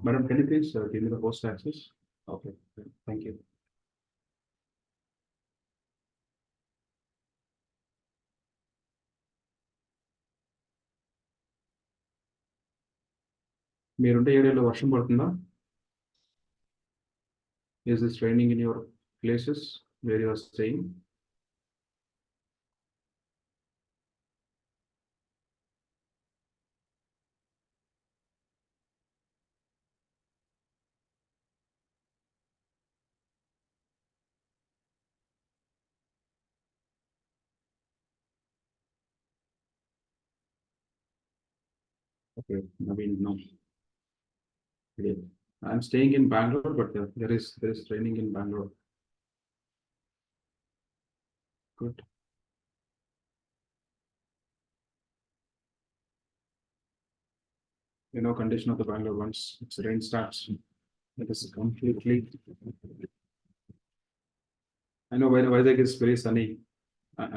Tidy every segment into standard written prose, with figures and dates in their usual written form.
Madam, can you please give me the host access? Okay, thank you. మీరుంటే ఏరియాలో వర్షం పడుతుందా? Is this raining in your places where you are staying? Okay, I mean, no. Okay. I'm staying in Bangalore, but there is raining in Bangalore. Good. You know, condition of the Bangalore once it's rain starts, it is completely. I know Vizag is very sunny.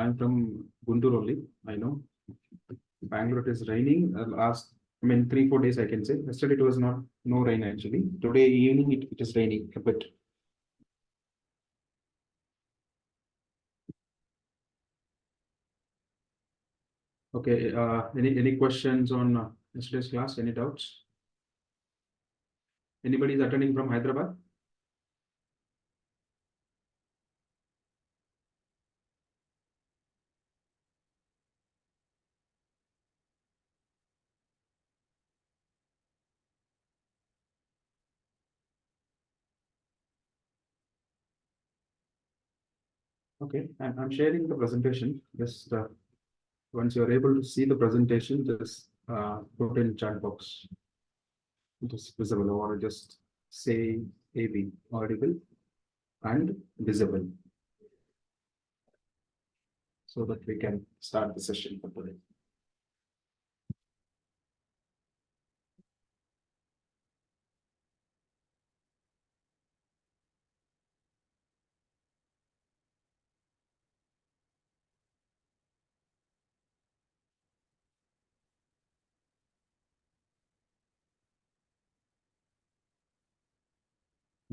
I'm from Guntur only. I know Bangalore is raining. Last, I mean, 3-4 days I can say. Yesterday it was no rain actually. Today evening it is raining a bit. Okay. Any questions on yesterday's class? Any doubts? Anybody is attending from Hyderabad? Okay, I'm sharing the presentation. Just once you're able to see the presentation, just put in chat box. It is visible, or just say AB, audible and visible, so that we can start the session for today.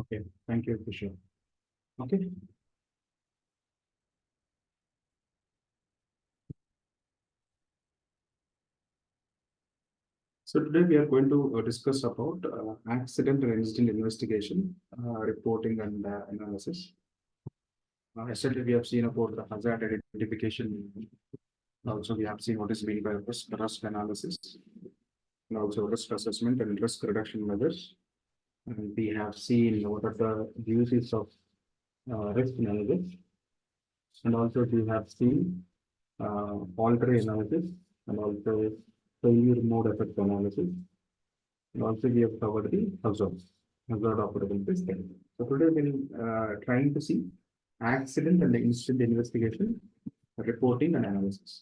Okay, thank you, for sure. Okay. So today we are going to discuss about accident and incident investigation, reporting and analysis. Yesterday we have seen about the hazard identification. Also we have seen what is meant by risk analysis, and also risk assessment and risk reduction measures. And we have seen what are the uses of risk analysis, and also we have seen fault analysis, and also failure mode effect analysis, and also we have covered the hazard operable risk. So today we'll trying to see accident and incident investigation, reporting and analysis.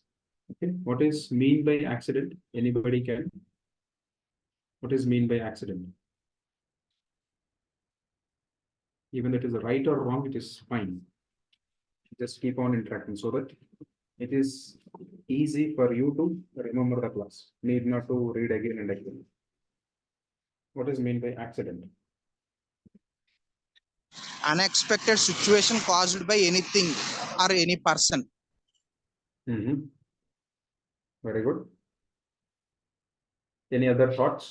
Okay, what is mean by accident? Anybody can? What is mean by accident? Even if it is right or wrong, it is fine. Just keep on interacting so that it is easy for you to remember the class. Need not to read again and again. What is mean by accident? Unexpected situation caused by anything or any person. Very good. Any other thoughts?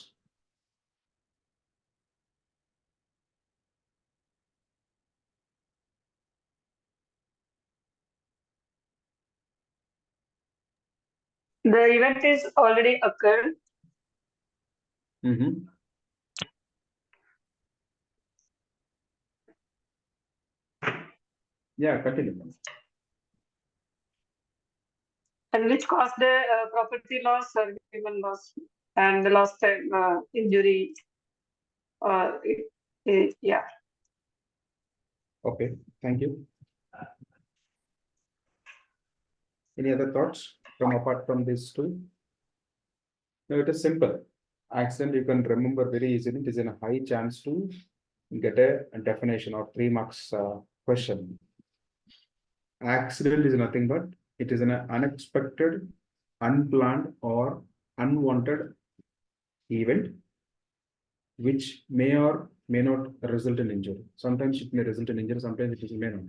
The event is already occurred. Yeah, continue. And which caused the property loss or human loss and the lost time injury. Yeah. Okay, thank you. Any other thoughts from apart from these two? No, it is simple. Accident you can remember very easily. It is in a high chance to get a definition or 3 marks question. Accident is nothing but it is an unexpected, unplanned or unwanted event which may or may not result in injury. Sometimes it may result in injury, sometimes it may not.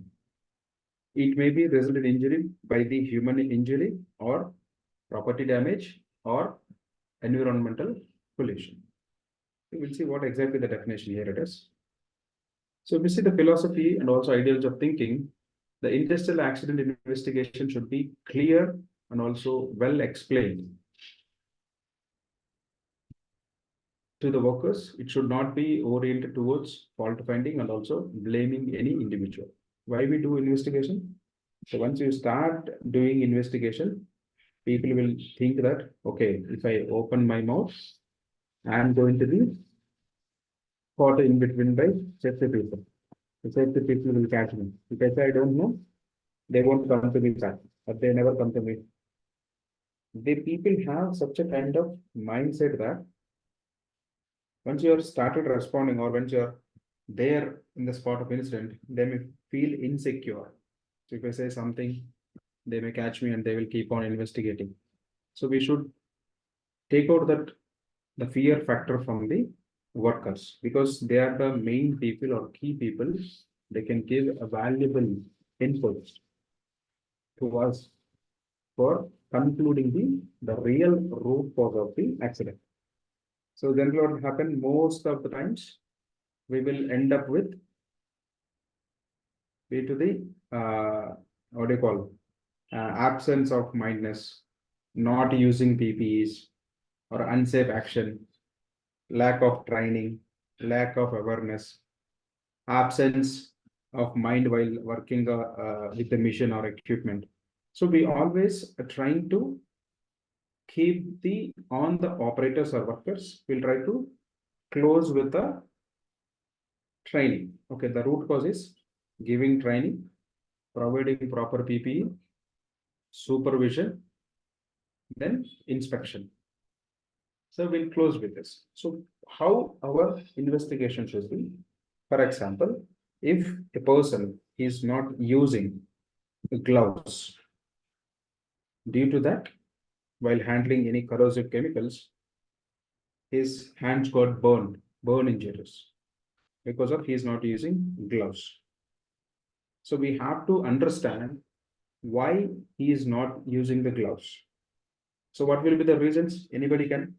It may be result in injury by the human injury or property damage or environmental pollution. We will see what exactly the definition here it is. So we see the philosophy and also ideals of thinking. The industrial accident investigation should be clear and also well explained to the workers. It should not be oriented towards fault finding and also blaming any individual. Why we do investigation? So once you start doing investigation, people will think that, okay, if I open my mouth, I'm going to be caught in between by safety people. The safety people will catch me. Because I don't know, they won't come to me back, but they never come to me. The people have such a kind of mindset that once you have started responding or once you're there in the spot of incident, they may feel insecure. So if I say something, they may catch me and they will keep on investigating. So we should take out the fear factor from the workers, because they are the main people or key people. They can give a valuable input to us for concluding the real root cause of the accident. So then what will happen most of the times, we will end up with due to the what do you call absence of mindness, not using PPEs or unsafe action, lack of training, lack of awareness, absence of mind while working with the machine or equipment. So we always are trying to keep on the operators or workers. We'll try to close with the training. Okay, the root cause is giving training, providing proper PPE, supervision, then inspection. So we'll close with this. So how our investigation should be? For example, if a person is not using gloves, due to that, while handling any corrosive chemicals, his hands got burn injuries because of he is not using gloves. So we have to understand why he is not using the gloves. So what will be the reasons? Anybody can?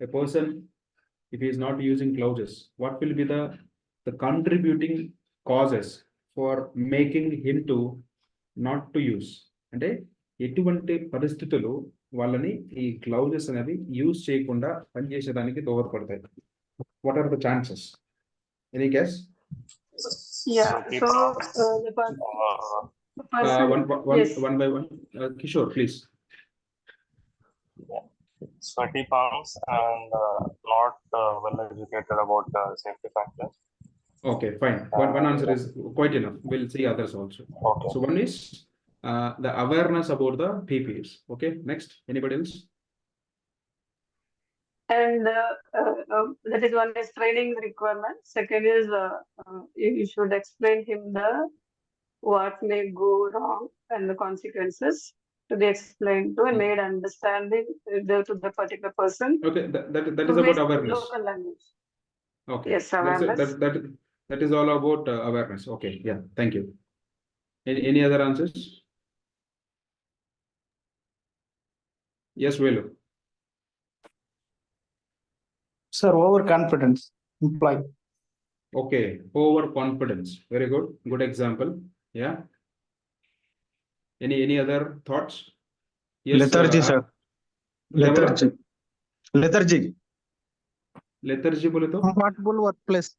A person, if he is not using gloves, what will be the contributing causes for making him to not to use? అంటే ఎటువంటి పరిస్థితులు వాళ్ళని ఈ gloves అనేవి use చేయకుండా పనిచేసేదానికి దోహదపడతాయి? What are the chances? Any guess? Yeah. So the person, one by one. Kishore, please. Sweaty palms and not well educated about safety factors. Okay, fine. One answer is quite enough. We'll see others also. Okay. So one is the awareness about the PPEs. Okay, next, anybody else? and that is one is training requirement. Second is you should explain him what may go wrong and the consequences to be explained to and made understanding to the particular person. Okay, that is about awareness. Local language. Okay. Yes, awareness. That is all about awareness. Okay, yeah, thank you. Any other answers? Yes, Velu. Sir, overconfidence implied. Okay, overconfidence. Very good. Good example. Yeah. Any other thoughts? Yes, lethargy, sir. Lethargy. Lethargy बोले तो? Compatible workplace.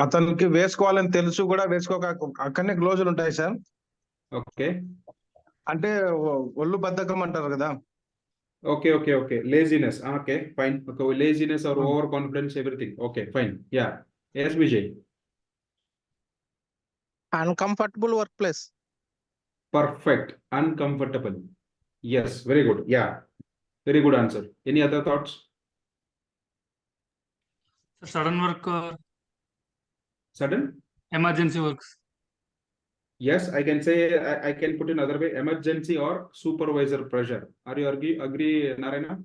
అతనికి వేసుకోవాలని తెలుసు కూడా వేసుకోక అక్కడనే గ్లోజులు ఉంటాయి sir. Okay, అంటే ఒళ్ళు బద్ధకం అంటారు కదా. Okay. Laziness. Okay, fine. Okay, laziness or overconfidence, everything. Okay, fine. Yeah. Yes, Vijay. Uncomfortable workplace. Perfect. Uncomfortable. Yes, very good. Yeah, very good answer. Any other thoughts? Sudden work or Sudden? emergency works. Yes, I can say, I can put in another way, emergency or supervisor pressure. Are you agree, Narayana?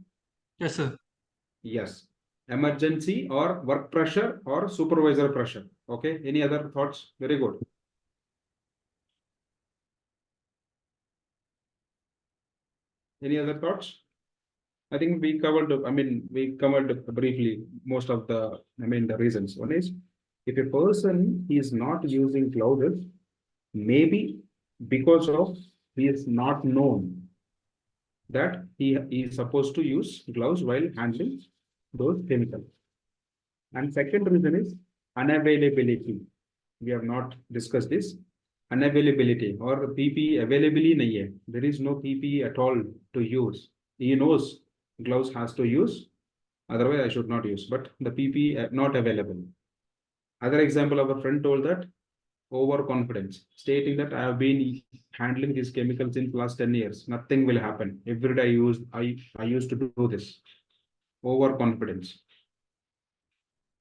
Yes, sir. Yes. emergency or work pressure or supervisor pressure. Okay, any other thoughts? Very good. Any other thoughts? I think we covered, we covered briefly most of the, the reasons. One is, if a person is not using gloves, maybe because of he is not known that he is supposed to use gloves while handling those chemicals. And second reason is unavailability. We have not discussed this. Unavailability or PPE availability nahi hai. There is no PPE at all to use. He knows gloves has to use, otherwise I should not use, but the PPE not available. Other example, our friend told that overconfidence, stating that I have been handling these chemicals in last 10 years. Nothing will happen. Every day I used to do this. Overconfidence.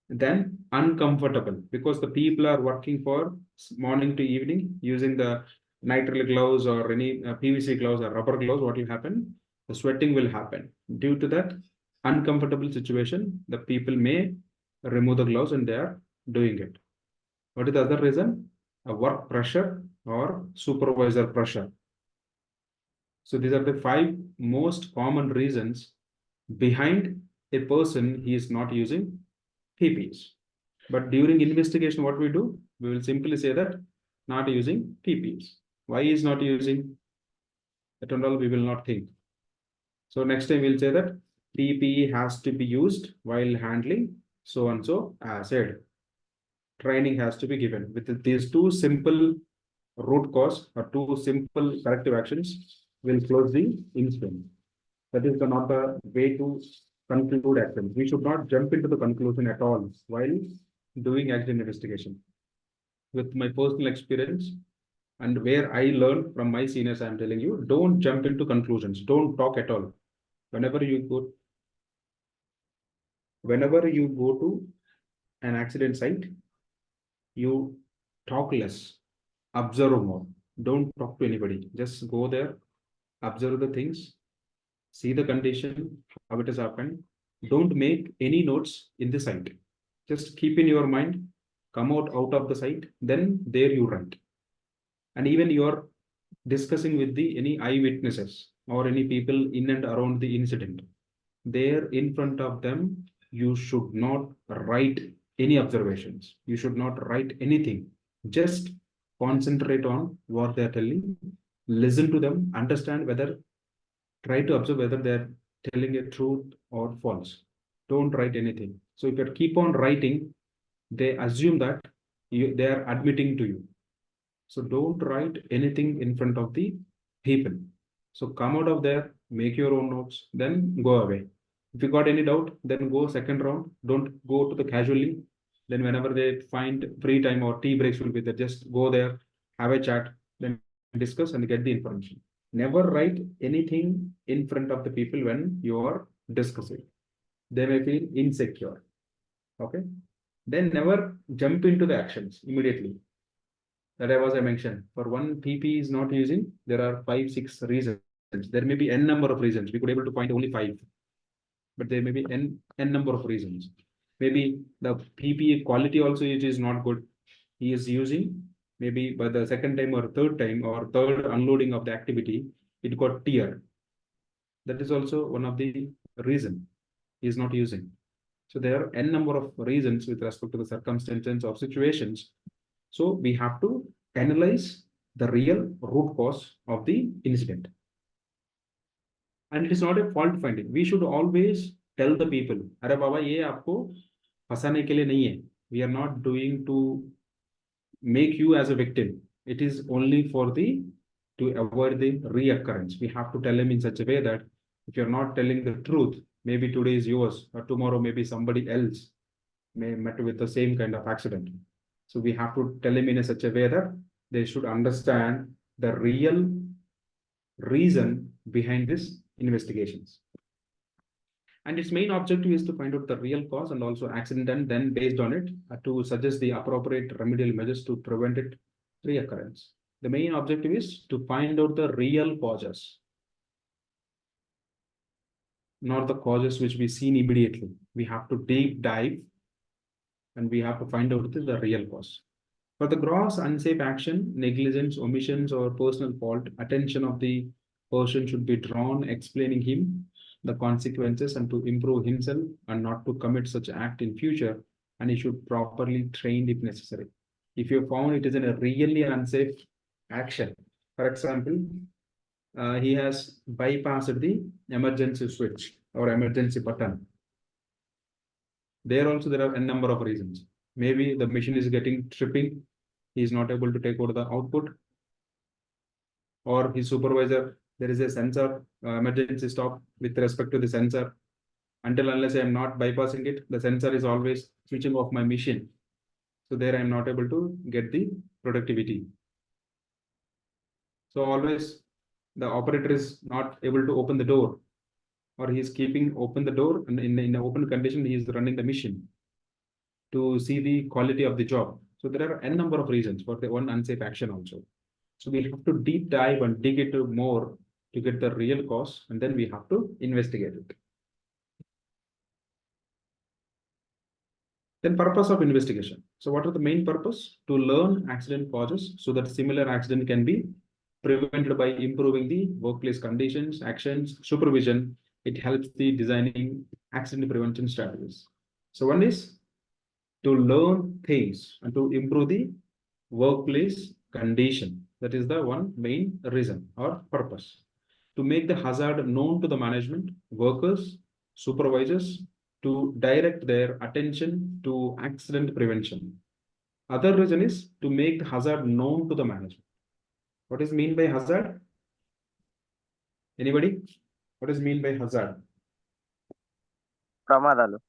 Then uncomfortable, because the people are working for morning to evening using the nitrile gloves or any PVC gloves or rubber gloves. What will happen? The sweating will happen. Due to that uncomfortable situation, the people may remove the gloves and they are doing it. What is the other reason? A work pressure or supervisor pressure. So these are the 5 most common reasons behind a person he is not using PPEs. But during investigation, what we do? We will simply say that not using PPEs. Why is not using? That and all we will not think. So next time we'll say that PPE has to be used while handling so and so acid. Training has to be given. With these 2 simple root cause or 2 simple corrective actions will close the incident. That is not the way to conclude actions. We should not jump into the conclusion at all while doing accident investigation. With my personal experience and where I learned from my seniors, I am telling you, don't jump into conclusions. Don't talk at all. Whenever you go to an accident site, you talk less, observe more. Don't talk to anybody. Just go there, observe the things, see the condition, how it has happened. Don't make any notes in the site. Just keep in your mind, come out of the site, then there you write. And even you are discussing with any eyewitnesses or any people in and around the incident, there in front of them, you should not write any observations. You should not write anything. Just concentrate on what they are telling. Listen to them, understand whether, try to observe whether they're telling a truth or false. Don't write anything. So if you keep on writing, they assume that they are admitting to you. So don't write anything in front of the people. So come out of there, make your own notes, then go away. If you got any doubt, then go second round. Don't go to the casually. Then whenever they find free time or tea breaks will be there, just go there, have a chat, then discuss and get the information. Never write anything in front of the people when you are discussing. They may feel insecure. Okay. Then never jump into the actions immediately. That I mentioned. For one PP is not using, there are 5-6 reasons. There may be n number of reasons. We could able to find only 5, but there may be n number of reasons. Maybe the PPE quality also is not good. He is using, maybe by the second time or third time or third unloading of the activity, it got tear. That is also one of the reason he is not using. So there are n number of reasons with respect to the circumstances of situations. So we have to analyze the real root cause of the incident. And it is not a fault finding. We should always tell the people, "Arey baba, ye aapko fasane ke liye nahi hai. We are not doing to make you as a victim. It is only for to avoid the reoccurrence." We have to tell him in such a way that if you're not telling the truth, maybe today is yours, or tomorrow maybe somebody else may met with the same kind of accident. So we have to tell him in such a way that they should understand the real reason behind this investigations. And its main objective is to find out the real cause and also accident, and then based on it to suggest the appropriate remedial measures to prevent it reoccurrence. The main objective is to find out the real causes. not the causes which we seen immediately. We have to deep dive and we have to find out the real cause. For the gross unsafe action, negligence, omissions, or personal fault, attention of the person should be drawn, explaining him the consequences and to improve himself and not to commit such act in future. And he should properly trained if necessary. If you found it is a really unsafe action, for example, he has bypassed the emergency switch or emergency button. There also there are a number of reasons. Maybe the machine is getting tripping. He is not able to take out the output. Or his supervisor, there is a sensor emergency stop with respect to the sensor. Until unless I am not bypassing it, the sensor is always switching off my machine. So there I am not able to get the productivity. So always the operator is not able to open the door, or he is keeping open the door, and in the open condition he is running the machine to see the quality of the job. So there are n number of reasons for the one unsafe action also. So we have to deep dive and dig into more to get the real cause, and then we have to investigate it. Then purpose of investigation. So what are the main purpose? To learn accident causes so that similar accident can be prevented by improving the workplace conditions, actions, supervision. It helps the designing accident prevention strategies. So one is to learn things and to improve the workplace condition. That is the one main reason or purpose. To make the hazard known to the management, workers, supervisors, to direct their attention to accident prevention. Other reason is to make the hazard known to the management. What is mean by hazard? Anybody? What is mean by hazard? ప్రమాదాలు.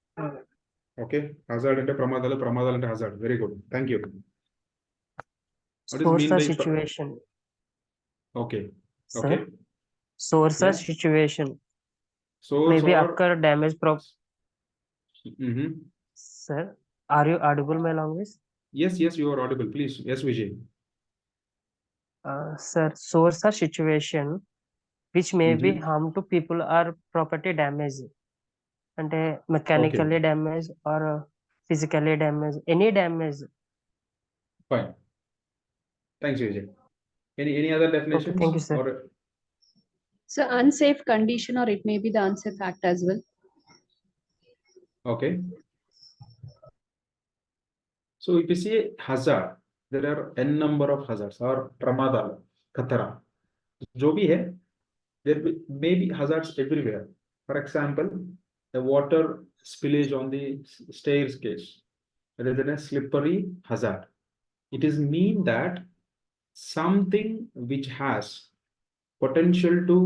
Okay, hazard ante pramadalu, pramadalu ante hazard. Very good. Thank you. What is Source mean or by situation. Okay. Sir, Okay. source or Yeah. situation. Source Maybe or occur damage Mhm. Sir, are you audible, my language? Yes, yes, you are audible. Please. Yes, Vijay. Sir, source or situation which may be Mhm. harm to people or property damage. And mechanically damage or physically damage, any damage. Fine. Thanks, Vijay. Any other definitions? thank you, sir. Or So unsafe condition, or it may be the unsafe act as well. okay. So if you see hazard, there are n number of hazards or pramada, khatara. जो भी है, there may be hazards everywhere. For example, the water spillage on the staircase. There is a slippery hazard. It is mean that something which has potential to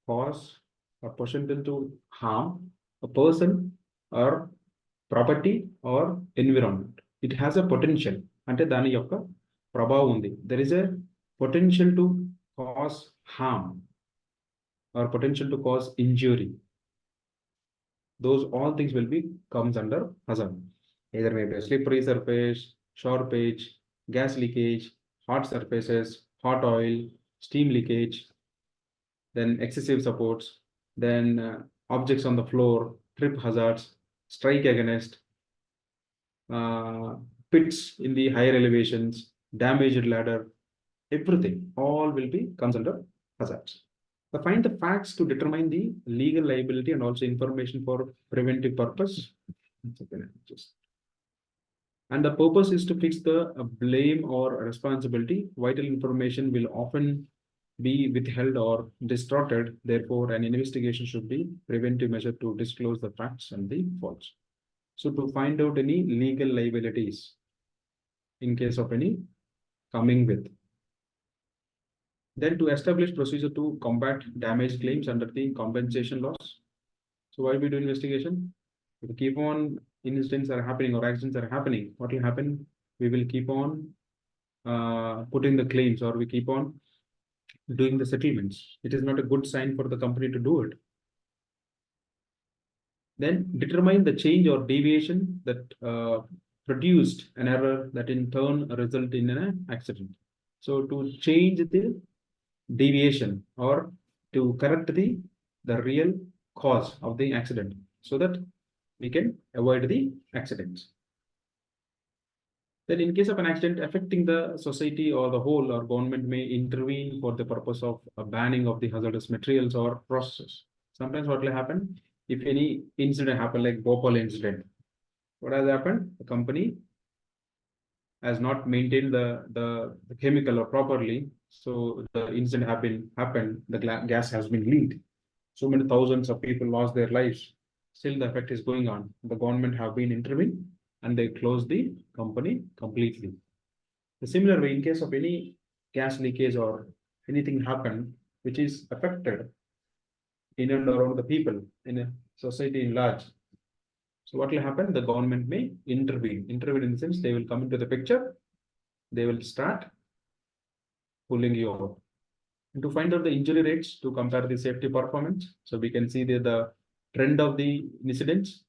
cause or potential to harm a person or property or environment. It has a potential. Ante dani yokka prabhavam undi. There is a potential to cause harm or potential to cause injury. Those all things will be comes under hazard. Either maybe a slippery surface, sharp edge, gas leakage, hot surfaces, hot oil, steam leakage, then excessive supports, then objects on the floor, trip hazards, strike against, pits in the higher elevations, damaged ladder, everything, all will be comes under hazards. So find the facts to determine the legal liability and also information for preventive purpose. And the purpose is to fix the blame or responsibility. Vital information will often be withheld or distorted. Therefore, an investigation should be preventive measure to disclose the facts and the faults. So to find out any legal liabilities in case of any coming with. Then to establish procedure to combat damage claims under the compensation laws. So why we do investigation? If we keep on incidents are happening or accidents are happening, what will happen? We will keep on putting the claims, or we keep on doing the settlements. It is not a good sign for the company to do it. Then determine the change or deviation that produced an error that in turn result in an accident. So to change the deviation or to correct the real cause of the accident so that we can avoid the accidents. Then in case of an accident affecting the society or the whole, or government may intervene for the purpose of a banning of the hazardous materials or processes. Sometimes what will happen, if any incident happen like Bhopal incident, what has happened? The company has not maintained the chemical or properly. So the incident happened, the gas has been leaked. So many thousands of people lost their lives. Still the effect is going on. The government have been intervened and they closed the company completely. The similar way, in case of any gas leakage or anything happen, which is affected in and around the people in a society in large. So what will happen? The government may intervene. Intervene in the sense they will come into the picture. They will start pulling you out. And to find out the injury rates to compare the safety performance. So we can see the trend of the incidents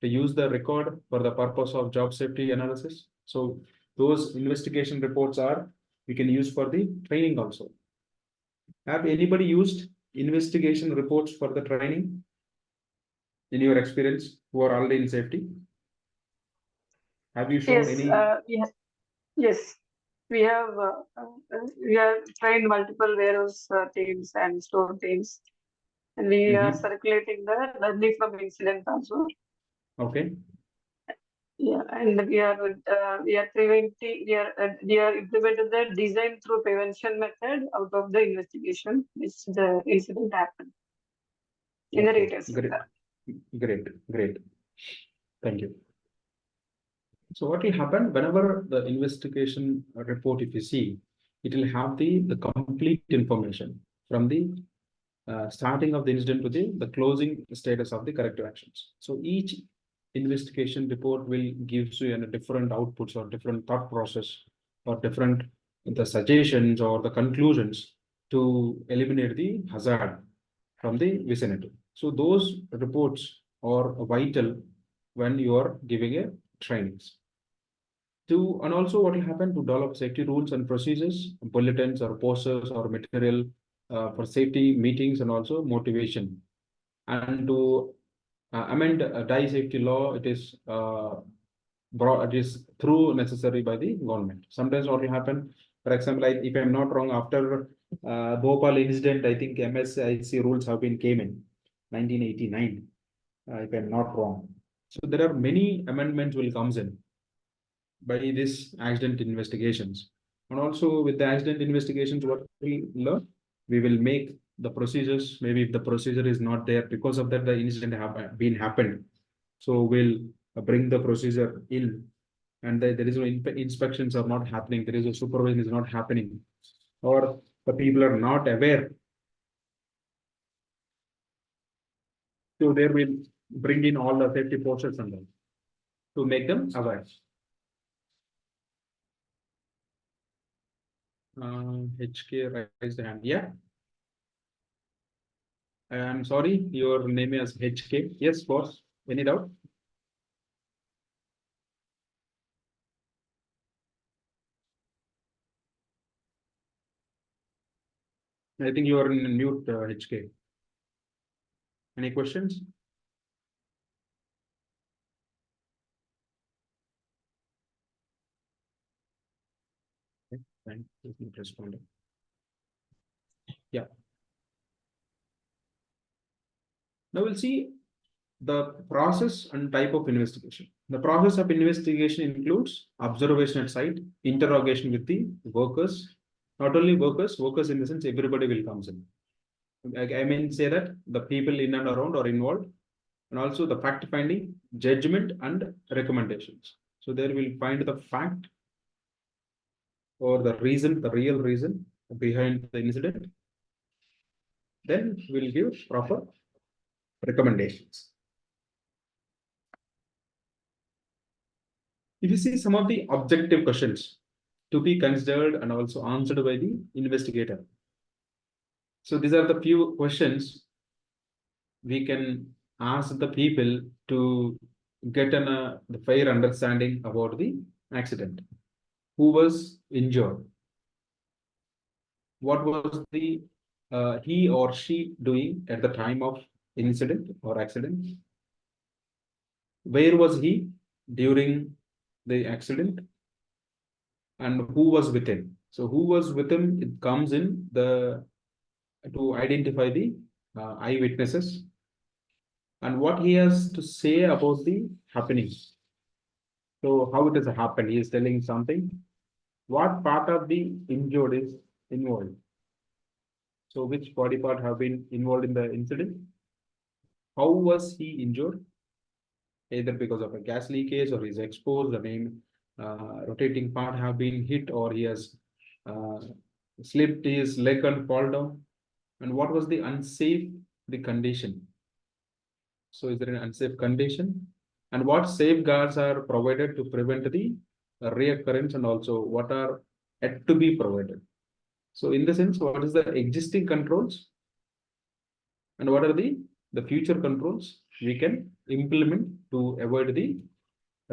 to use the record for the purpose of job safety analysis. So those investigation reports we can use for the training also. Have anybody used investigation reports for the training in your experience who are already in safety? Have you shown Yes, any? yes, we have trained multiple warehouse teams and store teams, and we are circulating the learning from incident also. Okay. Yeah, and we are preventing. We are implemented the design through prevention method out of the investigation which the incident happened in the retail sector. Great. Thank you. So what will happen whenever the investigation report, if you see, it will have the complete information from the starting of the incident to the closing status of the corrective actions. So each investigation report will give you a different outputs or different thought process or different the suggestions or the conclusions to eliminate the hazard from the vicinity. So those reports are vital when you are giving a trainings. And also what will happen to develop safety rules and procedures, bulletins or posters or material for safety meetings and also motivation. And to amend die safety law, it is through necessary by the government. Sometimes what will happen, for example, if I'm not wrong, after Bhopal incident, I think MSIC rules have been came in 1989, if I'm not wrong. So there are many amendments will comes in by this accident investigations. And also with the accident investigations, what we learn, we will make the procedures. Maybe if the procedure is not there, because of that the incident happened. So we'll bring the procedure in, and there is no inspections are not happening. There is a supervision is not happening, or the people are not aware. So there will bring in all the safety posters and all to make them aware. HK raised the hand. Yeah. I'm sorry, your name is HK. Yes, boss. Any doubt? I think you are in mute, HK. Any questions? Okay, fine. Responding. Yeah. Now we'll see the process and type of investigation. The process of investigation includes observation at site, interrogation with the workers, not only workers in the sense everybody will comes in. I mean say that the people in and around are involved, and also the fact finding, judgment and recommendations. So there we'll find the fact or the reason, the real reason behind the incident. Then we'll give proper recommendations. If you see some of the objective questions to be considered and also answered by the investigator. So these are the few questions we can ask the people to get the fair understanding about the accident. Who was injured? What was the he or she doing at the time of incident or accident? Where was he during the accident? And who was with him? So who was with him, it comes in the to identify the eyewitnesses and what he has to say about the happenings. So how it has happened, he is telling something. What part of the injured is involved? So which body part have been involved in the incident? How was he injured? Either because of a gas leakage or he's exposed, the main rotating part have been hit, or he has slipped his leg and fall down. And what was the unsafe, the condition? So is there an unsafe condition? And what safeguards are provided to prevent the reoccurrence, and also what are yet to be provided? So in the sense, what is the existing controls and what are the future controls we can implement to avoid the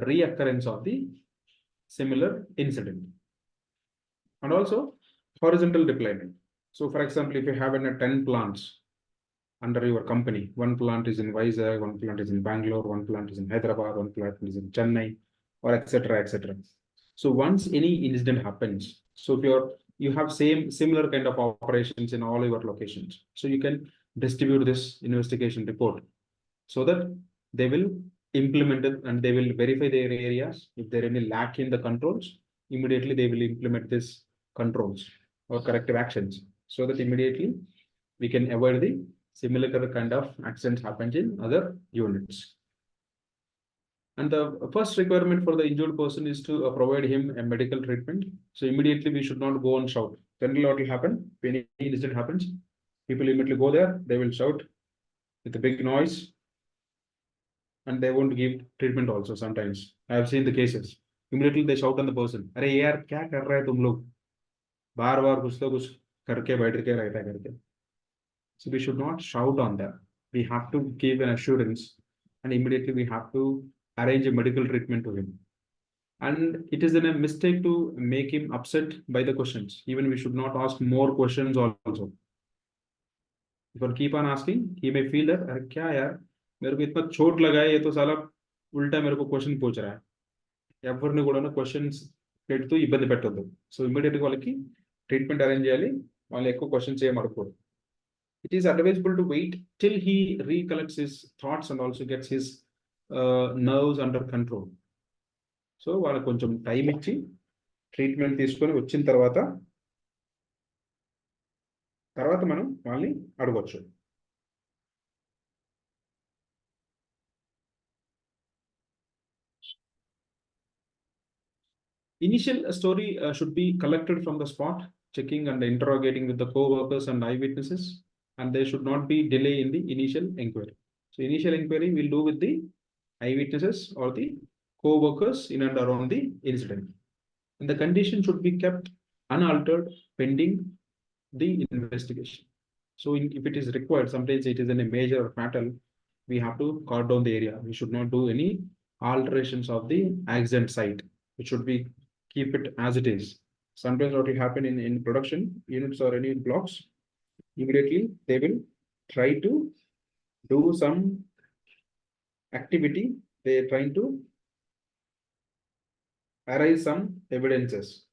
reoccurrence of the similar incident? And also horizontal deployment. So for example, if you have 10 plants under your company, one plant is in Vizag, one plant is in Bangalore, one plant is in Hyderabad, one plant is in Chennai, or etc., etc. So once any incident happens, so if you have similar kind of operations in all your locations, so you can distribute this investigation report so that they will implement it and they will verify their areas. If there are any lack in the controls, immediately they will implement this controls or corrective actions so that immediately we can avoid the similar kind of accidents happens in other units. And the first requirement for the injured person is to provide him a medical treatment. So immediately we should not go and shout. Generally what will happen, when any incident happens, people immediately go there, they will shout with a big noise, and they won't give treatment also sometimes. I have seen the cases. Immediately they shout on the person, "Arey yaar, kya kar rahe tum log? बार-बार कुछ तो कुछ करके बैठ के रहता है करके." So we should not shout on that. We have to give an assurance, and immediately we have to arrange a medical treatment to him. And it is a mistake to make him upset by the questions. Even we should not ask more questions also. If we keep on asking, he may feel that, "अरे क्या यार, मेरे को इतना चोट लगा है, ये तो साला उल्टा मेरे को क्वेश्चन पूछ रहा है." ఎవరిని కూడా క్వశ్చన్స్ పెడుతూ ఇబ్బంది పెట్టొద్దు. సో ఇమ్మీడియట్ గా వాళ్ళకి ట్రీట్మెంట్ అరేంజ్ చేయాలి, వాళ్ళు ఎక్కువ క్వశ్చన్స్ ఏం అడగకూడదు. It is advisable to wait till he recollects his thoughts and also gets his nerves under control. So వాళ్ళకి కొంచెం టైం ఇచ్చి ట్రీట్మెంట్ తీసుకొని వచ్చిన తర్వాత మనం వాళ్ళని అడగొచ్చు. Initial story should be collected from the spot, checking and interrogating with the co-workers and eyewitnesses, and there should not be delay in the initial inquiry. So initial inquiry we'll do with the eyewitnesses or the co-workers in and around the incident. And the condition should be kept unaltered pending the investigation. So if it is required, sometimes it is in a major fatal, we have to cut down the area. We should not do any alterations of the accident site. It should be keep it as it is. Sometimes what will happen in production units or any blocks, immediately they will try to do some activity. They are trying to arise some evidences.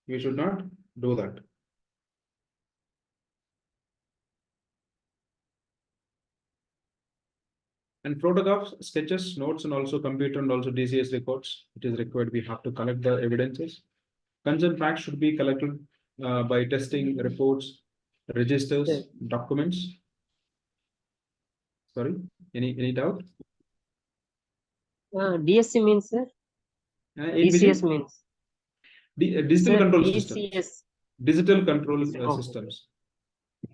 We should not do that. And photographs, sketches, notes, and also computer and also DCS records. It is required. We have to collect the evidences. Concerned facts should be collected by testing reports, registers, documents. Sorry, any doubt? DSC means sir? DCS means digital sir, control DCS. systems. Digital control systems.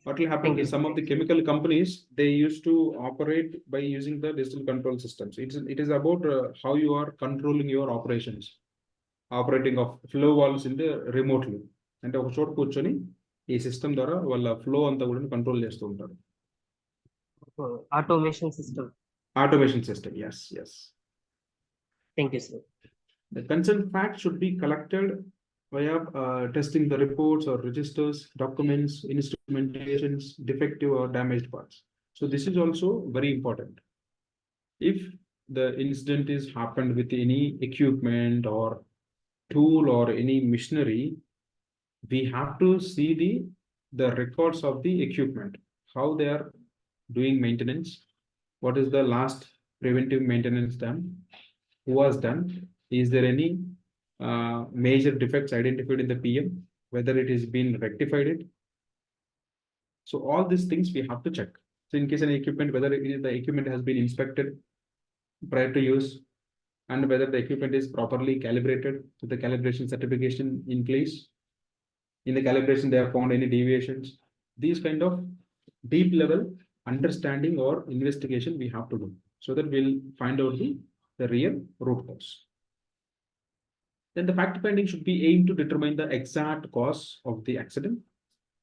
What will happen is some of the chemical companies, they used to operate by using the digital control systems. It is about how you are controlling your operations, operating of flow valves in the remotely. And ఒక చోట కూర్చొని ఈ system ద్వారా వాళ్ళ flow అంతా కూడా control చేస్తూ ఉంటారు. Automation system. Automation system, yes. Thank you, sir. The concerned facts should be collected via testing the reports or registers, documents, instrumentations, defective or damaged parts. So this is also very important. If the incident is happened with any equipment or tool or any machinery, we have to see the records of the equipment, how they are doing maintenance, what is the last preventive maintenance done, who was done, is there any major defects identified in the PM, whether it has been rectified. So all these things we have to check. So in case an equipment, whether the equipment has been inspected prior to use, and whether the equipment is properly calibrated with the calibration certification in place. In the calibration, they have found any deviations. These kind of deep level understanding or investigation we have to do, so that we'll find out the real root cause. Then the fact finding should be aimed to determine the exact cause of the accident.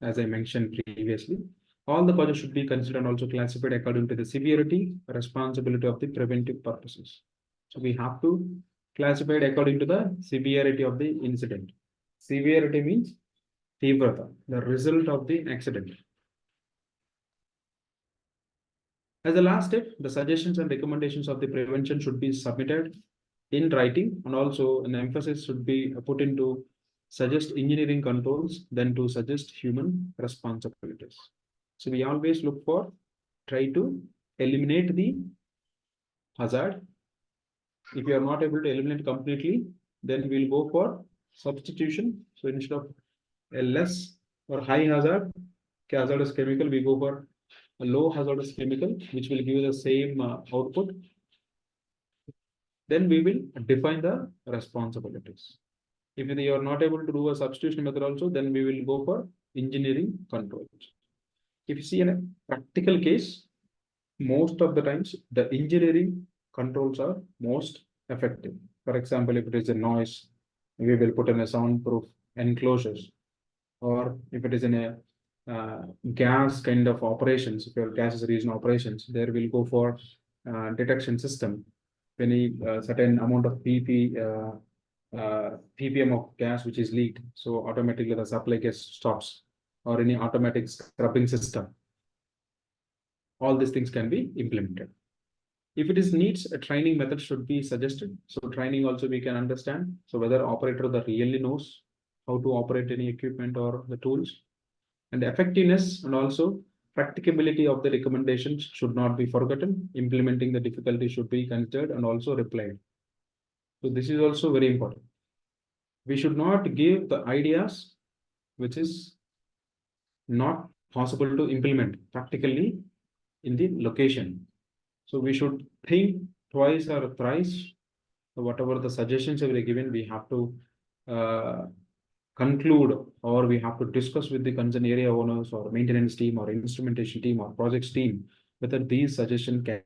As I mentioned previously, all the causes should be considered and also classified according to the severity, responsibility of the preventive purposes. So we have to classify it according to the severity of the incident. Severity means tivrata, the result of the accident. As the last step, the suggestions and recommendations of the prevention should be submitted in writing, and also an emphasis should be put into suggest engineering controls than to suggest human responsibilities. So we always look for, try to eliminate the hazard. If you are not able to eliminate completely, then we'll go for substitution. So instead of a less or high hazardous chemical, we go for a low hazardous chemical, which will give the same output. Then we will define the responsibilities. If you are not able to do a substitution method also, then we will go for engineering controls. If you see in a practical case, most of the times the engineering controls are most effective. For example, if it is a noise, we will put in a soundproof enclosures. Or if it is in a gas kind of operations, if your gas is region operations, there will go for detection system. Any certain amount of ppm of gas which is leaked, so automatically the supply gas stops, or any automatic scrubbing system. All these things can be implemented. If it is needs, a training method should be suggested. So training also we can understand. So whether operator that really knows how to operate any equipment or the tools, and the effectiveness and also practicability of the recommendations should not be forgotten. Implementing the difficulty should be considered and also replied. So this is also very important. We should not give the ideas which is not possible to implement practically in the location. So we should think twice or thrice. Whatever the suggestions that we are given, we have to conclude, or we have to discuss with the concerned area owners or maintenance team or instrumentation team or projects team whether these suggestions can